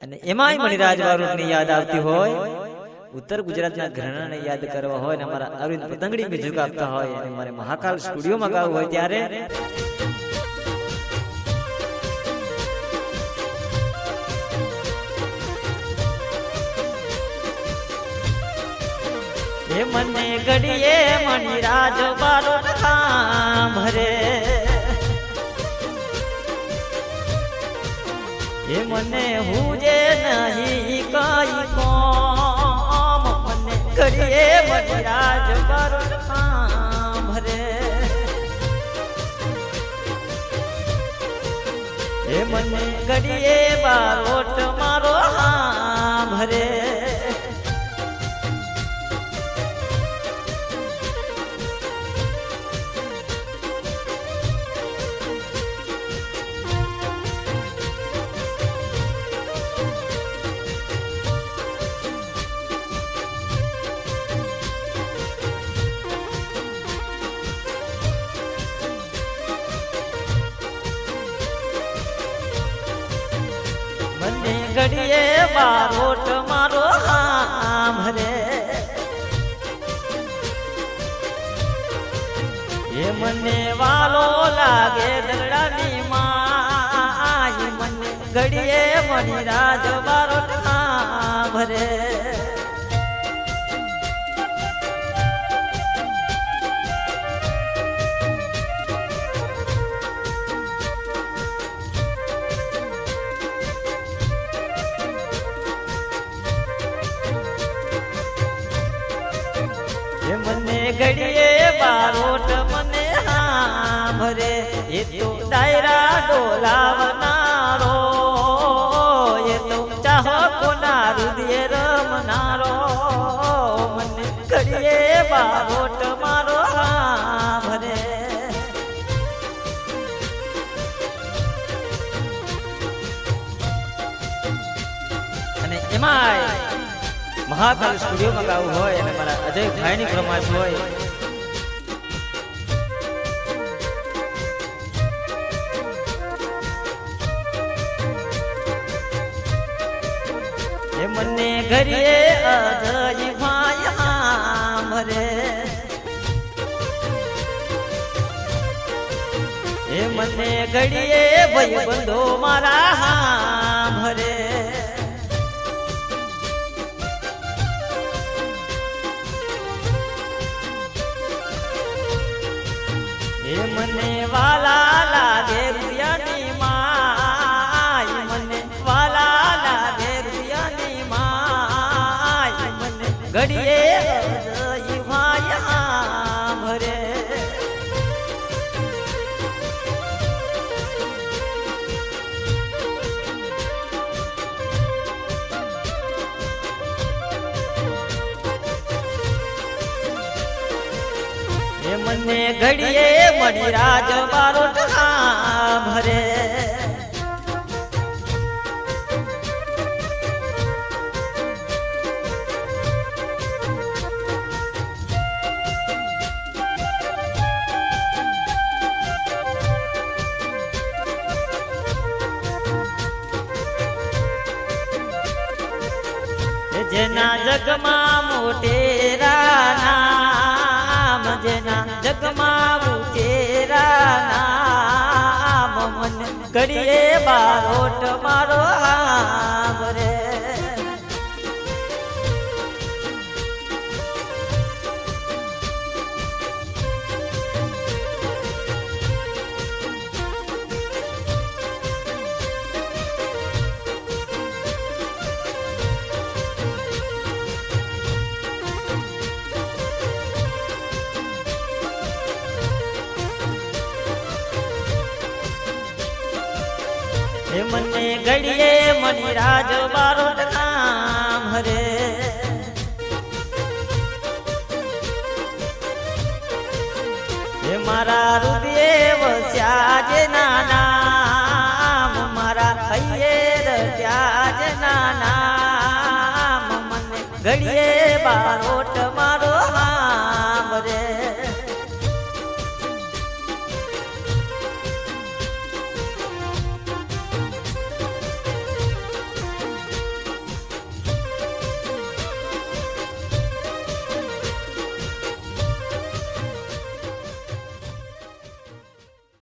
અને એમાંય મણિરાજ વારુડની યાદ આવતી હોય, ઉત્તર ગુજરાતના ઘરાણાને યાદ કરવા હોય ને અમારા અરવિંદ પતંગડી મ્યુઝિક આપતા હોય અને મારે મહાકાલ સ્ટુડિયોમાં ગાવું હોય ત્યારે હે મને ઘડીએ મણિરાજ વારુડ સાંભરે, હે મને હુજે નહીં કઈ કોમ, મને ઘડીએ મણિરાજ વારુડ સાંભરે, હે મને ઘડીએ બારોટ મારો સાંભરે, ઘડીએ બારોટ મારો સાંભરે, એ મને વાલો લાગે દરડાની માય, મને ઘડીએ મણિરાજ બારોટ સાંભરે, મને ઘડીએ બારોટ મને સાંભરે, એ તો ડાયરા ડોલાવનારો, એ તો ચાહકોના હૃદય રમનારો, મને ઘડીએ બારોટ મારો સાંભરે, અને એમાંય મહાકાલ સ્ટુડિયોમાં ગાવું હોય અને મારા અજય ભાઈની ફરમાઈશ હોય, એ મને ઘડીએ અજય ભાઈ સાંભરે, એ મને ઘડીએ ભાઈબંધો મારા સાંભરે, એ મને વાલા લાગે રૂપિયાની માય, મને વાલા લાગે રૂપિયાની માય, મને ઘડીએ અજય ભાઈ સાંભરે, મને ઘડીએ મણિરાજ બારોટ સાંભરે, જેના જગમાં મોટેરા નામ, જેના જગમાં ઉચેરા નામ, મને ઘડીએ બારોટ મારો સાંભરે, એ મને ઘડીએ મણિરાજ બારોટ સાંભરે, એ મારા હૃદય વસ્યા જે નામ, મારા હૈયે રચ્યા જે નામ, મને ઘડીએ બારોટ